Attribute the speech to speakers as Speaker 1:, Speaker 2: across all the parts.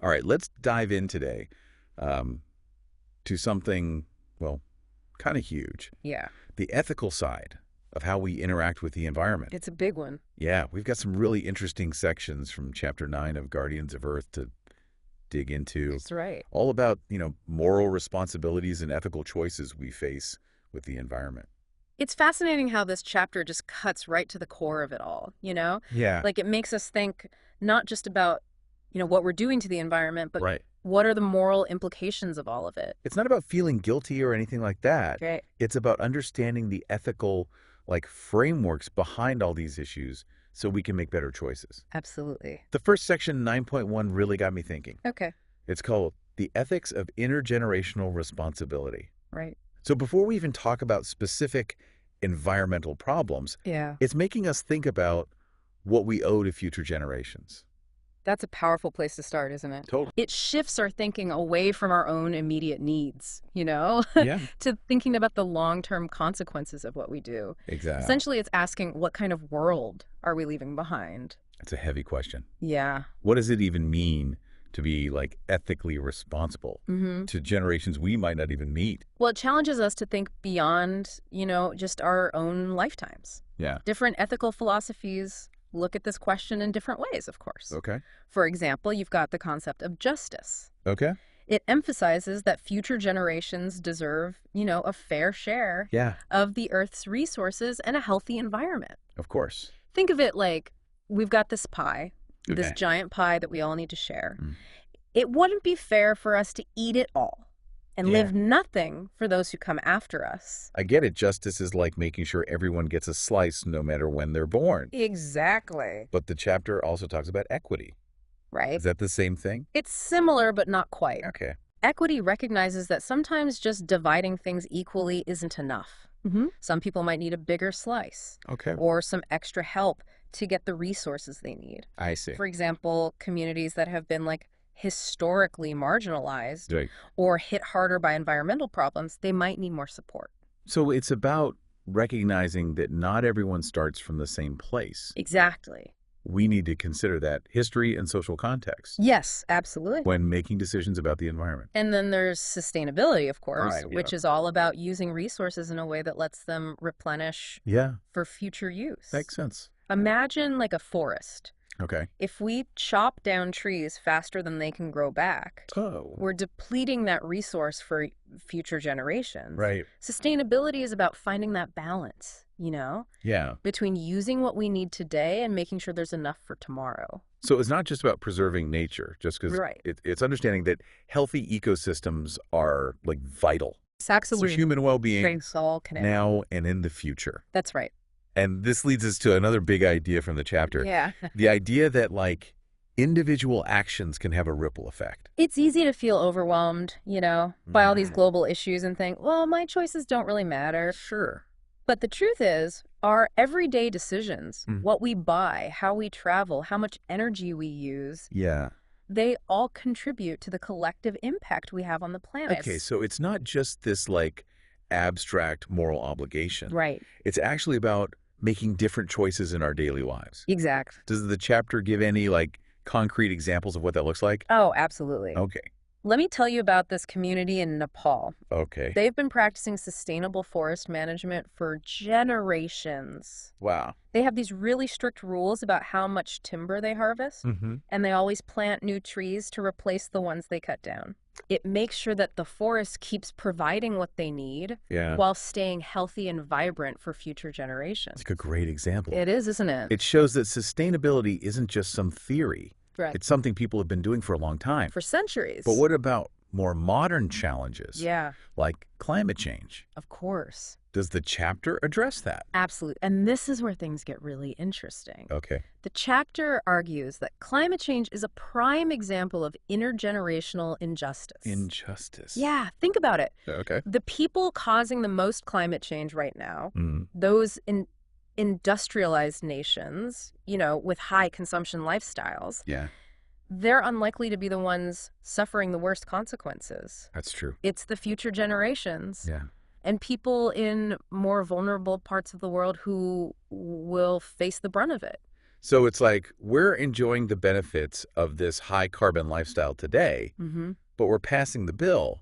Speaker 1: All right, let's dive in today um, to something, well, kind of huge.
Speaker 2: Yeah,
Speaker 1: The ethical side of how we interact with the environment.
Speaker 2: it's a big one.
Speaker 1: Yeah, we've got some really interesting sections from Chapter 9 of Guardians of Earth to dig into.
Speaker 2: That's right.
Speaker 1: All about, moral responsibilities and ethical choices we face with the environment.
Speaker 2: It's fascinating how this chapter just cuts right to the core of it all, you know?
Speaker 1: Yeah.
Speaker 2: Like it makes us think not just about, what we're doing to the environment, but
Speaker 1: Right.
Speaker 2: what are the moral implications of all of it?
Speaker 1: It's not about feeling guilty or anything like that.
Speaker 2: Right.
Speaker 1: It's about understanding the ethical, frameworks behind all these issues so we can make better choices.
Speaker 2: Absolutely.
Speaker 1: The first section, 9.1, really got me thinking.
Speaker 2: Okay.
Speaker 1: It's called The Ethics of Intergenerational Responsibility.
Speaker 2: Right.
Speaker 1: So before we even talk about specific environmental problems,
Speaker 2: Yeah.
Speaker 1: it's making us think about what we owe to future generations.
Speaker 2: That's a powerful place to start, isn't it?
Speaker 1: Totally.
Speaker 2: It shifts our thinking away from our own immediate needs,
Speaker 1: Yeah,
Speaker 2: to thinking about the long-term consequences of what we do.
Speaker 1: exactly.
Speaker 2: Essentially, it's asking what kind of world are we leaving behind?
Speaker 1: It's a heavy question.
Speaker 2: Yeah.
Speaker 1: What does it even mean to be ethically responsible
Speaker 2: Mm-hmm.
Speaker 1: to generations we might not even meet?
Speaker 2: Well, it challenges us to think beyond, just our own lifetimes.
Speaker 1: Yeah.
Speaker 2: Different ethical philosophies look at this question in different ways, of course.
Speaker 1: Okay.
Speaker 2: For example, you've got the concept of justice.
Speaker 1: Okay.
Speaker 2: It emphasizes that future generations deserve, a fair share
Speaker 1: Yeah,
Speaker 2: of the Earth's resources and a healthy environment.
Speaker 1: of course.
Speaker 2: Think of it like we've got this pie, this
Speaker 1: Okay.
Speaker 2: giant pie that we all need to share.
Speaker 1: Mm.
Speaker 2: It wouldn't be fair for us to eat it all and
Speaker 1: Yeah.
Speaker 2: leave nothing for those who come after us.
Speaker 1: I get it. Justice is like making sure everyone gets a slice no matter when they're born.
Speaker 2: Exactly.
Speaker 1: But the chapter also talks about equity.
Speaker 2: Right?
Speaker 1: Is that the same thing?
Speaker 2: It's similar, but not quite.
Speaker 1: Okay.
Speaker 2: Equity recognizes that sometimes just dividing things equally isn't enough. Some people might need a bigger slice
Speaker 1: Okay.
Speaker 2: or some extra help to get the resources they need.
Speaker 1: I see.
Speaker 2: For example, communities that have been historically marginalized
Speaker 1: Right.
Speaker 2: or hit harder by environmental problems, they might need more support.
Speaker 1: So it's about recognizing that not everyone starts from the same place.
Speaker 2: Exactly.
Speaker 1: We need to consider that history and social context
Speaker 2: Yes, absolutely.
Speaker 1: when making decisions about the environment.
Speaker 2: And then there's sustainability, of course,
Speaker 1: Right, yeah.
Speaker 2: which is all about using resources in a way that lets them replenish
Speaker 1: Yeah,
Speaker 2: for future use.
Speaker 1: makes sense.
Speaker 2: Imagine a forest.
Speaker 1: Okay.
Speaker 2: If we chop down trees faster than they can grow back,
Speaker 1: Oh.
Speaker 2: we're depleting that resource for future generations.
Speaker 1: Right.
Speaker 2: Sustainability is about finding that balance,
Speaker 1: Yeah.
Speaker 2: between using what we need today and making sure there's enough for tomorrow.
Speaker 1: So it's not just about preserving nature, just because
Speaker 2: Right.
Speaker 1: it's understanding that healthy ecosystems are vital for
Speaker 2: Absolutely.
Speaker 1: human well-being
Speaker 2: Thanks all connected.
Speaker 1: now and in the future.
Speaker 2: That's right.
Speaker 1: And this leads us to another big idea from the chapter.
Speaker 2: Yeah.
Speaker 1: The idea that individual actions can have a ripple effect.
Speaker 2: It's easy to feel overwhelmed, by all these
Speaker 1: Mhm.
Speaker 2: global issues and think, well, my choices don't really matter.
Speaker 1: Sure.
Speaker 2: But the truth is, our everyday decisions,
Speaker 1: Mm.
Speaker 2: what we buy, how we travel, how much energy we use,
Speaker 1: Yeah.
Speaker 2: they all contribute to the collective impact we have on the planet.
Speaker 1: Okay, so it's not just this abstract moral obligation.
Speaker 2: Right.
Speaker 1: It's actually about making different choices in our daily lives.
Speaker 2: Exact.
Speaker 1: Does the chapter give any concrete examples of what that looks like?
Speaker 2: Oh, absolutely.
Speaker 1: Okay.
Speaker 2: Let me tell you about this community in Nepal.
Speaker 1: Okay.
Speaker 2: They've been practicing sustainable forest management for generations.
Speaker 1: Wow.
Speaker 2: They have these really strict rules about how much timber they harvest,
Speaker 1: Mm-hmm.
Speaker 2: and they always plant new trees to replace the ones they cut down. It makes sure that the forest keeps providing what they need
Speaker 1: Yeah.
Speaker 2: while staying healthy and vibrant for future generations.
Speaker 1: It's a great example.
Speaker 2: It is, isn't it?
Speaker 1: It shows that sustainability isn't just some theory.
Speaker 2: Right.
Speaker 1: It's something people have been doing for a long time.
Speaker 2: For centuries.
Speaker 1: But what about more modern challenges?
Speaker 2: Yeah,
Speaker 1: Like climate change?
Speaker 2: of course.
Speaker 1: Does the chapter address that?
Speaker 2: Absolutely. And this is where things get really interesting.
Speaker 1: Okay.
Speaker 2: The chapter argues that climate change is a prime example of intergenerational injustice.
Speaker 1: Injustice.
Speaker 2: Yeah, think about it.
Speaker 1: Okay.
Speaker 2: The people causing the most climate change right now,
Speaker 1: Mm.
Speaker 2: those in industrialized nations, with high consumption lifestyles,
Speaker 1: Yeah,
Speaker 2: they're unlikely to be the ones suffering the worst consequences.
Speaker 1: that's true.
Speaker 2: It's the future generations
Speaker 1: Yeah.
Speaker 2: and people in more vulnerable parts of the world who will face the brunt of it.
Speaker 1: So it's like we're enjoying the benefits of this high carbon lifestyle today, but we're passing the bill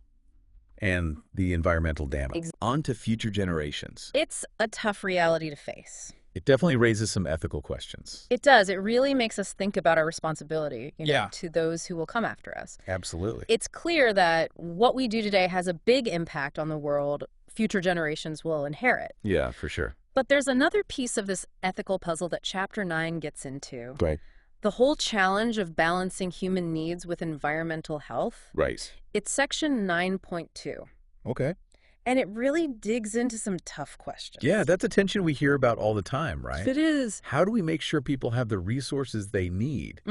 Speaker 1: and the environmental damage on to future generations.
Speaker 2: It's a tough reality to face.
Speaker 1: It definitely raises some ethical questions.
Speaker 2: It does. It really makes us think about our responsibility,
Speaker 1: Yeah.
Speaker 2: to those who will come after us.
Speaker 1: Absolutely.
Speaker 2: It's clear that what we do today has a big impact on the world future generations will inherit.
Speaker 1: Yeah, for sure.
Speaker 2: But there's another piece of this ethical puzzle that Chapter 9 gets into.
Speaker 1: Right.
Speaker 2: The whole challenge of balancing human needs with environmental health.
Speaker 1: Right.
Speaker 2: It's section 9.2.
Speaker 1: Okay.
Speaker 2: And it really digs into some tough questions.
Speaker 1: Yeah, that's a tension we hear about all the time, right?
Speaker 2: It is.
Speaker 1: How do we make sure people have the resources they need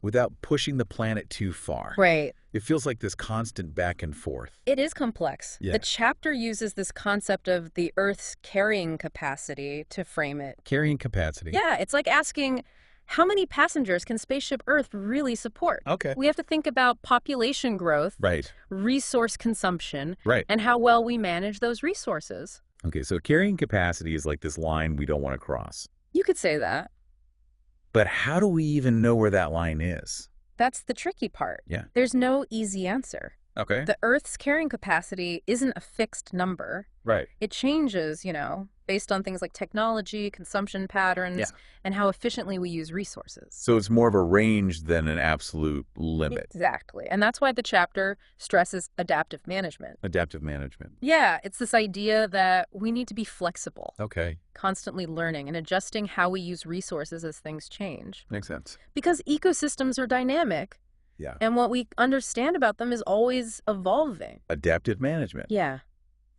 Speaker 1: without pushing the planet too far?
Speaker 2: Right.
Speaker 1: It feels like this constant back and forth.
Speaker 2: It is complex.
Speaker 1: Yeah.
Speaker 2: The chapter uses this concept of the Earth's carrying capacity to frame it.
Speaker 1: Carrying capacity.
Speaker 2: Yeah, it's like asking, how many passengers can Spaceship Earth really support?
Speaker 1: Okay.
Speaker 2: We have to think about population growth,
Speaker 1: Right.
Speaker 2: resource consumption,
Speaker 1: Right.
Speaker 2: and how well we manage those resources.
Speaker 1: Okay, so carrying capacity is like this line we don't want to cross.
Speaker 2: You could say that.
Speaker 1: But how do we even know where that line is?
Speaker 2: That's the tricky part.
Speaker 1: Yeah.
Speaker 2: There's no easy answer.
Speaker 1: Okay.
Speaker 2: The Earth's carrying capacity isn't a fixed number.
Speaker 1: Right.
Speaker 2: It changes, based on things like technology, consumption patterns,
Speaker 1: Yeah.
Speaker 2: and how efficiently we use resources.
Speaker 1: So it's more of a range than an absolute limit.
Speaker 2: Exactly. And that's why the chapter stresses adaptive management.
Speaker 1: Adaptive management.
Speaker 2: Yeah, it's this idea that we need to be flexible,
Speaker 1: Okay.
Speaker 2: constantly learning and adjusting how we use resources as things change.
Speaker 1: Makes sense.
Speaker 2: Because ecosystems are dynamic,
Speaker 1: Yeah.
Speaker 2: and what we understand about them is always evolving.
Speaker 1: Adaptive management.
Speaker 2: Yeah,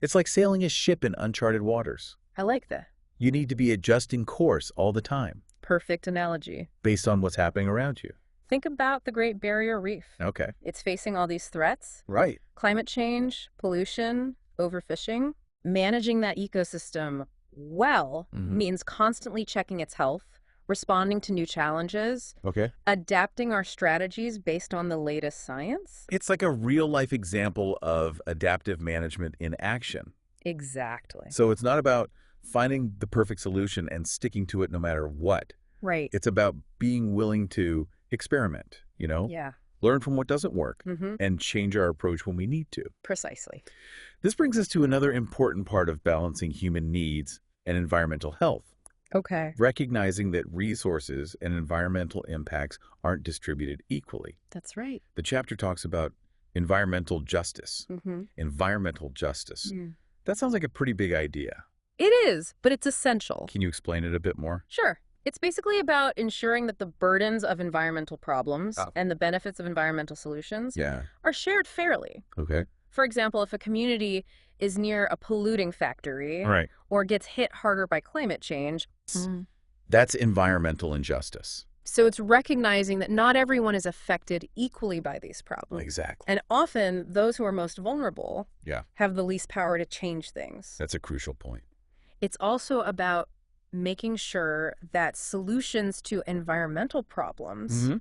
Speaker 1: It's like sailing a ship in uncharted waters.
Speaker 2: I like that.
Speaker 1: You need to be adjusting course all the time
Speaker 2: Perfect analogy.
Speaker 1: based on what's happening around you.
Speaker 2: Think about the Great Barrier Reef.
Speaker 1: Okay.
Speaker 2: It's facing all these threats:
Speaker 1: Right.
Speaker 2: climate change, pollution, overfishing. Managing that ecosystem well means constantly checking its health, responding to new challenges,
Speaker 1: Okay.
Speaker 2: adapting our strategies based on the latest science.
Speaker 1: It's like a real-life example of adaptive management in action.
Speaker 2: Exactly.
Speaker 1: So it's not about finding the perfect solution and sticking to it no matter what.
Speaker 2: Right.
Speaker 1: It's about being willing to experiment,
Speaker 2: Yeah.
Speaker 1: learn from what doesn't work,
Speaker 2: Mm-hmm.
Speaker 1: and change our approach when we need to.
Speaker 2: Precisely.
Speaker 1: This brings us to another important part of balancing human needs and environmental health,
Speaker 2: Okay.
Speaker 1: recognizing that resources and environmental impacts aren't distributed equally.
Speaker 2: That's right.
Speaker 1: The chapter talks about environmental justice.
Speaker 2: Mm-hmm.
Speaker 1: Environmental justice. That sounds like a pretty big idea.
Speaker 2: It is, but it's essential.
Speaker 1: Can you explain it a bit more?
Speaker 2: Sure. It's basically about ensuring that the burdens of environmental problems and the benefits of environmental solutions
Speaker 1: Yeah.
Speaker 2: are shared fairly.
Speaker 1: Okay.
Speaker 2: For example, if a community is near a polluting factory
Speaker 1: Right.
Speaker 2: or gets hit harder by climate change,
Speaker 1: That's environmental injustice.
Speaker 2: so it's recognizing that not everyone is affected equally by these problems.
Speaker 1: Exactly.
Speaker 2: And often, those who are most vulnerable
Speaker 1: Yeah.
Speaker 2: have the least power to change things.
Speaker 1: That's a crucial point.
Speaker 2: It's also about making sure that solutions to environmental problems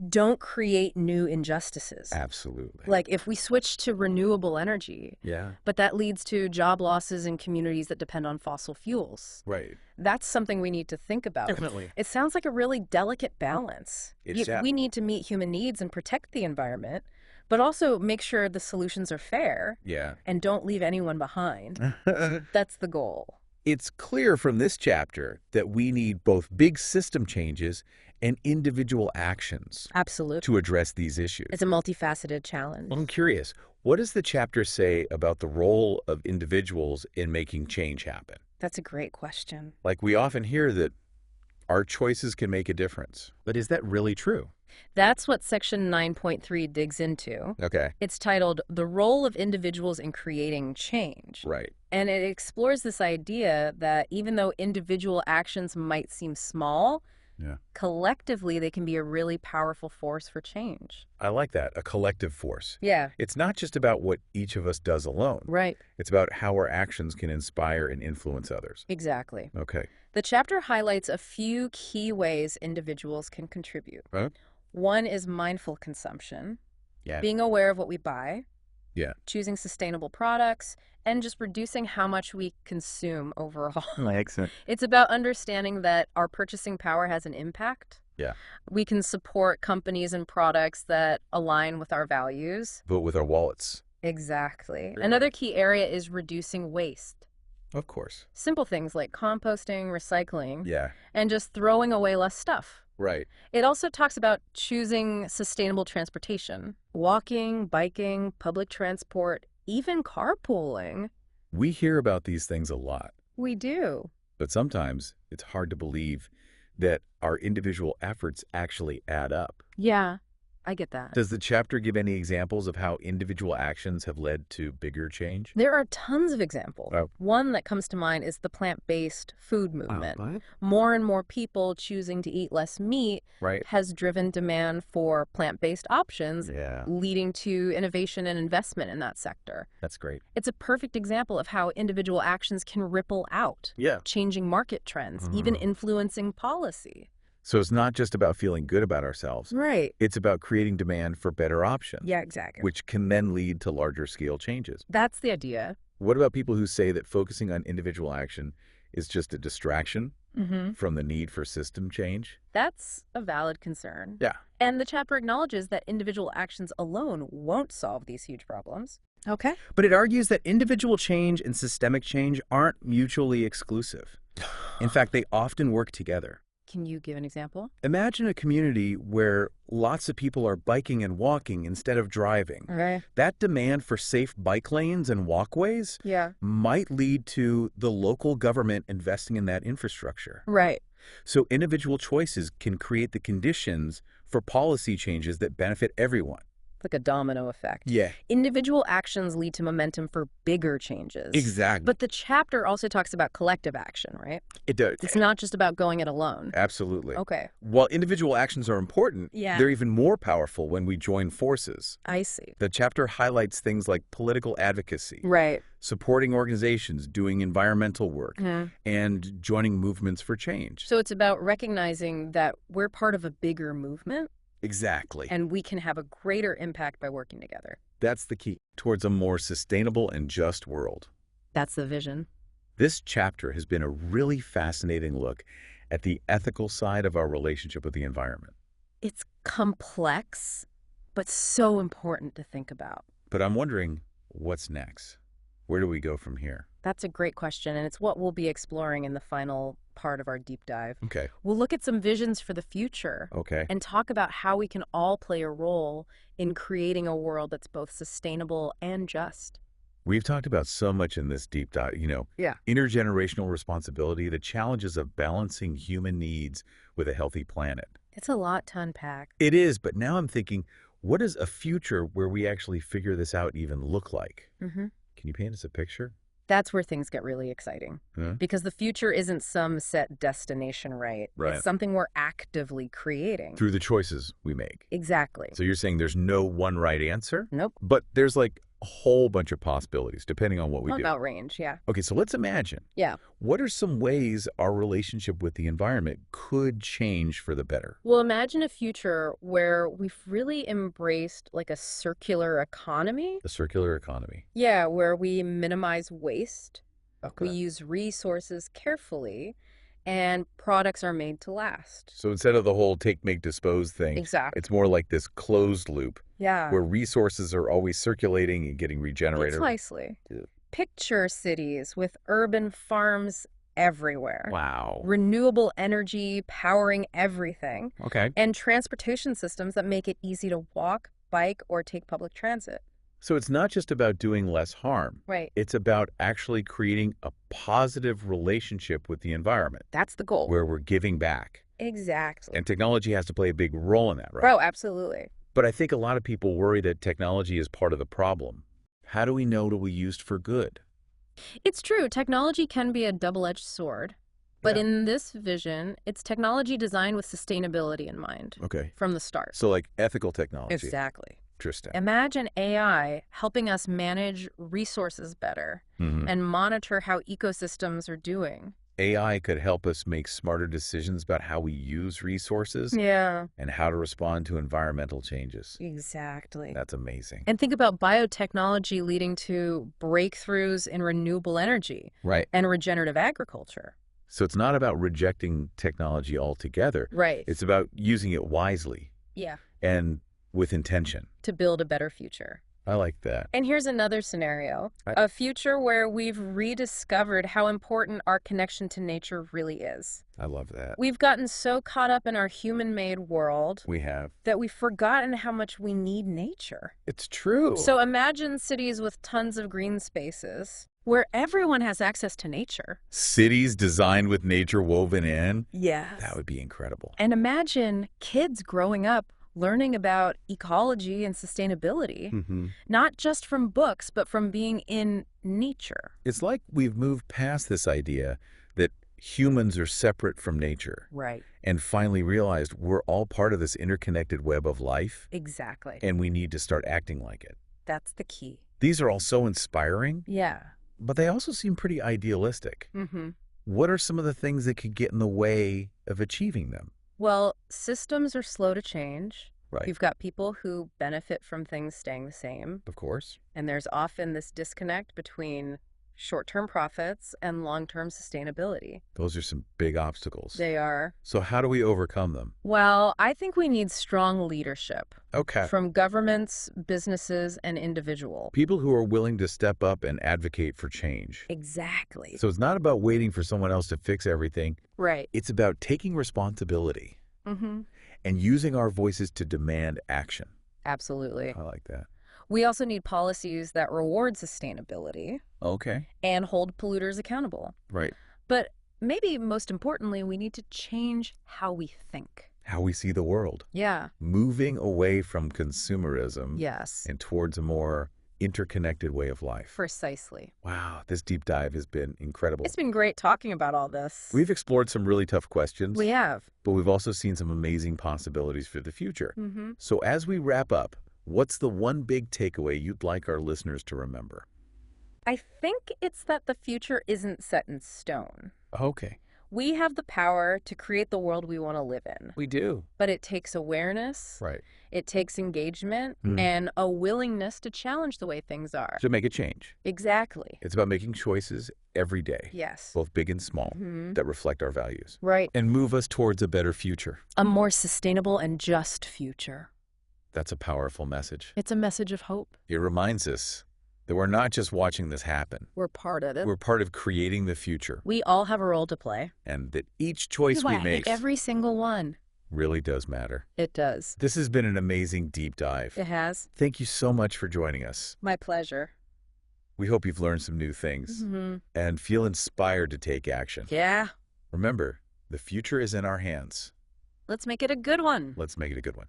Speaker 2: don't create new injustices.
Speaker 1: Absolutely.
Speaker 2: Like if we switch to renewable energy,
Speaker 1: Yeah.
Speaker 2: but that leads to job losses in communities that depend on fossil fuels.
Speaker 1: Right.
Speaker 2: That's something we need to think about.
Speaker 1: Definitely.
Speaker 2: It sounds like a really delicate balance.
Speaker 1: It's
Speaker 2: We need to meet human needs and protect the environment, but also make sure the solutions are fair
Speaker 1: Yeah.
Speaker 2: and don't leave anyone behind. That's the goal.
Speaker 1: It's clear from this chapter that we need both big system changes and individual actions
Speaker 2: Absolutely.
Speaker 1: to address these issues.
Speaker 2: It's a multifaceted challenge.
Speaker 1: Well, I'm curious, what does the chapter say about the role of individuals in making change happen?
Speaker 2: That's a great question.
Speaker 1: Like, we often hear that our choices can make a difference, but is that really true?
Speaker 2: That's what section 9.3 digs into.
Speaker 1: Okay.
Speaker 2: It's titled The Role of Individuals in Creating Change.
Speaker 1: Right.
Speaker 2: And it explores this idea that even though individual actions might seem small,
Speaker 1: Yeah.
Speaker 2: collectively they can be a really powerful force for change.
Speaker 1: I like that, a collective force.
Speaker 2: Yeah,
Speaker 1: It's not just about what each of us does alone.
Speaker 2: right.
Speaker 1: It's about how our actions can inspire and influence others.
Speaker 2: Exactly.
Speaker 1: Okay.
Speaker 2: The chapter highlights a few key ways individuals can contribute.
Speaker 1: Huh?
Speaker 2: One is mindful consumption,
Speaker 1: Yeah.
Speaker 2: being aware of what we buy,
Speaker 1: Yeah.
Speaker 2: choosing sustainable products, and just reducing how much we consume overall.
Speaker 1: Excellent.
Speaker 2: It's about understanding that our purchasing power has an impact.
Speaker 1: Yeah.
Speaker 2: We can support companies and products that align with our values.
Speaker 1: Vote with our wallets.
Speaker 2: Exactly.
Speaker 1: Yeah.
Speaker 2: Another key area is reducing waste.
Speaker 1: Of course.
Speaker 2: Simple things like composting, recycling,
Speaker 1: Yeah.
Speaker 2: and just throwing away less stuff.
Speaker 1: Right.
Speaker 2: It also talks about choosing sustainable transportation, walking, biking, public transport, even carpooling.
Speaker 1: We hear about these things a lot,
Speaker 2: We do.
Speaker 1: but sometimes it's hard to believe that our individual efforts actually add up.
Speaker 2: Yeah, I get that.
Speaker 1: Does the chapter give any examples of how individual actions have led to bigger change?
Speaker 2: There are tons of examples.
Speaker 1: Oh.
Speaker 2: One that comes to mind is the plant-based food movement. More and more people choosing to eat less meat
Speaker 1: Right.
Speaker 2: has driven demand for plant-based options,
Speaker 1: Yeah,
Speaker 2: leading to innovation and investment in that sector.
Speaker 1: that's great.
Speaker 2: It's a perfect example of how individual actions can ripple out,
Speaker 1: Yeah.
Speaker 2: changing market trends, even influencing policy.
Speaker 1: So it's not just about feeling good about ourselves.
Speaker 2: Right.
Speaker 1: It's about creating demand for better options,
Speaker 2: Yeah, exactly.
Speaker 1: which can then lead to larger scale changes.
Speaker 2: That's the idea.
Speaker 1: What about people who say that focusing on individual action is just a distraction from the need for system change?
Speaker 2: That's a valid concern.
Speaker 1: Yeah.
Speaker 2: And the chapter acknowledges that individual actions alone won't solve these huge problems. Okay.
Speaker 3: But it argues that individual change and systemic change aren't mutually exclusive. In fact, they often work together.
Speaker 2: Can you give an example?
Speaker 3: Imagine a community where lots of people are biking and walking instead of driving.
Speaker 2: Okay.
Speaker 3: That demand for safe bike lanes and walkways
Speaker 2: Yeah.
Speaker 3: might lead to the local government investing in that infrastructure.
Speaker 2: Right.
Speaker 3: So individual choices can create the conditions for policy changes that benefit everyone.
Speaker 2: Like a domino effect.
Speaker 3: Yeah,
Speaker 2: Individual actions lead to momentum for bigger changes.
Speaker 3: exactly.
Speaker 2: But the chapter also talks about collective action, right?
Speaker 3: It does.
Speaker 2: It's not just about going it alone.
Speaker 3: Absolutely.
Speaker 2: Okay.
Speaker 3: While individual actions are important,
Speaker 2: Yeah.
Speaker 3: they're even more powerful when we join forces.
Speaker 2: I see.
Speaker 3: The chapter highlights things like political advocacy,
Speaker 2: Right.
Speaker 3: supporting organizations doing environmental work,
Speaker 2: Mhm.
Speaker 3: and joining movements for change.
Speaker 2: So it's about recognizing that we're part of a bigger movement
Speaker 3: Exactly.
Speaker 2: and we can have a greater impact by working together.
Speaker 1: That's the key towards a more sustainable and just world.
Speaker 2: That's the vision.
Speaker 1: This chapter has been a really fascinating look at the ethical side of our relationship with the environment.
Speaker 2: It's complex, but so important to think about.
Speaker 1: But I'm wondering, what's next? Where do we go from here?
Speaker 2: That's a great question, and it's what we'll be exploring in the final part of our deep dive.
Speaker 1: Okay.
Speaker 2: We'll look at some visions for the future
Speaker 1: Okay.
Speaker 2: and talk about how we can all play a role in creating a world that's both sustainable and just.
Speaker 1: We've talked about so much in this deep dive,
Speaker 2: Yeah.
Speaker 1: intergenerational responsibility, the challenges of balancing human needs with a healthy planet.
Speaker 2: It's a lot to unpack.
Speaker 1: It is, but now I'm thinking, what does a future where we actually figure this out even look like?
Speaker 2: Mm-hmm.
Speaker 1: Can you paint us a picture?
Speaker 2: That's where things get really exciting.
Speaker 1: Huh?
Speaker 2: Because the future isn't some set destination, right?
Speaker 1: Right.
Speaker 2: It's something we're actively creating.
Speaker 1: Through the choices we make.
Speaker 2: Exactly.
Speaker 1: So you're saying there's no one right answer?
Speaker 2: Nope.
Speaker 1: But there's like a whole bunch of possibilities depending on what we do.
Speaker 2: About range, yeah.
Speaker 1: Okay, so let's imagine.
Speaker 2: Yeah.
Speaker 1: What are some ways our relationship with the environment could change for the better?
Speaker 2: Well, imagine a future where we've really embraced like a circular economy.
Speaker 1: The circular economy.
Speaker 2: Yeah, where we minimize waste,
Speaker 1: Okay.
Speaker 2: we use resources carefully, and products are made to last.
Speaker 1: So instead of the whole take, make, dispose thing,
Speaker 2: Exactly.
Speaker 1: it's more like this closed loop
Speaker 2: Yeah.
Speaker 1: where resources are always circulating and getting regenerated.
Speaker 2: Precisely.
Speaker 1: Yeah.
Speaker 2: Picture cities with urban farms everywhere.
Speaker 1: Wow.
Speaker 2: Renewable energy powering everything,
Speaker 1: Okay.
Speaker 2: and transportation systems that make it easy to walk, bike, or take public transit.
Speaker 1: So it's not just about doing less harm.
Speaker 2: Right.
Speaker 1: It's about actually creating a positive relationship with the environment
Speaker 2: That's the goal.
Speaker 1: where we're giving back.
Speaker 2: Exactly.
Speaker 1: And technology has to play a big role in that, right?
Speaker 2: Bro, absolutely.
Speaker 1: But I think a lot of people worry that technology is part of the problem. How do we know it'll be used for good?
Speaker 2: It's true, technology can be a double-edged sword. But
Speaker 1: Yeah.
Speaker 2: in this vision, it's technology designed with sustainability in mind
Speaker 1: Okay.
Speaker 2: from the start.
Speaker 1: So like ethical technology.
Speaker 2: Exactly.
Speaker 1: Interesting.
Speaker 2: Imagine AI helping us manage resources better
Speaker 1: Mhm.
Speaker 2: and monitor how ecosystems are doing.
Speaker 1: AI could help us make smarter decisions about how we use resources
Speaker 2: Yeah,
Speaker 1: and how to respond to environmental changes.
Speaker 2: exactly.
Speaker 1: That's amazing.
Speaker 2: And think about biotechnology leading to breakthroughs in renewable energy
Speaker 1: Right.
Speaker 2: and regenerative agriculture.
Speaker 1: So it's not about rejecting technology altogether.
Speaker 2: Right.
Speaker 1: It's about using it wisely
Speaker 2: Yeah.
Speaker 1: and with intention.
Speaker 2: To build a better future.
Speaker 1: I like that.
Speaker 2: And here's another scenario, a future where we've rediscovered how important our connection to nature really is.
Speaker 1: I love that.
Speaker 2: We've gotten so caught up in our human-made world
Speaker 1: We have.
Speaker 2: that we've forgotten how much we need nature.
Speaker 1: It's true.
Speaker 2: So imagine cities with tons of green spaces where everyone has access to nature.
Speaker 1: cities designed with nature woven in,
Speaker 2: Yes.
Speaker 1: that would be incredible.
Speaker 2: And imagine kids growing up learning about ecology and sustainability,
Speaker 1: Mm-hmm.
Speaker 2: not just from books, but from being in nature.
Speaker 1: It's like we've moved past this idea that humans are separate from nature
Speaker 2: Right.
Speaker 1: and finally realized we're all part of this interconnected web of life
Speaker 2: Exactly.
Speaker 1: and we need to start acting like it.
Speaker 2: That's the key.
Speaker 1: These are all so inspiring,
Speaker 2: Yeah.
Speaker 1: but they also seem pretty idealistic.
Speaker 2: Mm-hmm.
Speaker 1: What are some of the things that could get in the way of achieving them?
Speaker 2: Well, systems are slow to change.
Speaker 1: Right.
Speaker 2: You've got people who benefit from things staying the same.
Speaker 1: Of course.
Speaker 2: And there's often this disconnect between short-term profits and long-term sustainability.
Speaker 1: Those are some big obstacles.
Speaker 2: They are.
Speaker 1: So how do we overcome them?
Speaker 2: Well, I think we need strong leadership
Speaker 1: Okay.
Speaker 2: from governments, businesses, and individuals.
Speaker 1: People who are willing to step up and advocate for change.
Speaker 2: Exactly.
Speaker 1: So it's not about waiting for someone else to fix everything.
Speaker 2: Right.
Speaker 1: It's about taking responsibility
Speaker 2: Mm-hmm.
Speaker 1: and using our voices to demand action.
Speaker 2: Absolutely.
Speaker 1: I like that.
Speaker 2: We also need policies that reward sustainability
Speaker 1: Okay.
Speaker 2: and hold polluters accountable.
Speaker 1: Right.
Speaker 2: But maybe most importantly, we need to change how we think.
Speaker 1: How we see the world.
Speaker 2: Yeah.
Speaker 1: Moving away from consumerism
Speaker 2: Yes.
Speaker 1: and towards a more interconnected way of life.
Speaker 2: Precisely.
Speaker 1: Wow, this deep dive has been incredible.
Speaker 2: It's been great talking about all this.
Speaker 1: We've explored some really tough questions,
Speaker 2: We have.
Speaker 1: but we've also seen some amazing possibilities for the future.
Speaker 2: Mm-hmm.
Speaker 1: So as we wrap up, what's the one big takeaway you'd like our listeners to remember?
Speaker 2: I think it's that the future isn't set in stone.
Speaker 1: Okay.
Speaker 2: We have the power to create the world we want to live in,
Speaker 1: We do.
Speaker 2: but it takes awareness,
Speaker 1: Right.
Speaker 2: it takes engagement,
Speaker 1: Mm.
Speaker 2: and a willingness to challenge the way things are.
Speaker 1: To make a change.
Speaker 2: Exactly.
Speaker 1: It's about making choices every day,
Speaker 2: Yes.
Speaker 1: both big and small,
Speaker 2: Mhm.
Speaker 1: that reflect our values
Speaker 2: Right.
Speaker 1: and move us towards a better future.
Speaker 2: A more sustainable and just future.
Speaker 1: That's a powerful message.
Speaker 2: It's a message of hope.
Speaker 1: It reminds us that we're not just watching this happen.
Speaker 2: We're part of it.
Speaker 1: We're part of creating the future,
Speaker 2: We all have a role to play.
Speaker 1: and that each choice we make
Speaker 2: Every single one.
Speaker 1: really does matter.
Speaker 2: It does.
Speaker 1: This has been an amazing deep dive.
Speaker 2: It has.
Speaker 1: Thank you so much for joining us.
Speaker 2: My pleasure.
Speaker 1: We hope you've learned some new things
Speaker 2: Mm-hmm.
Speaker 1: and feel inspired to take action.
Speaker 2: Yeah.
Speaker 1: Remember, the future is in our hands.
Speaker 2: Let's make it a good one.
Speaker 1: Let's make it a good one.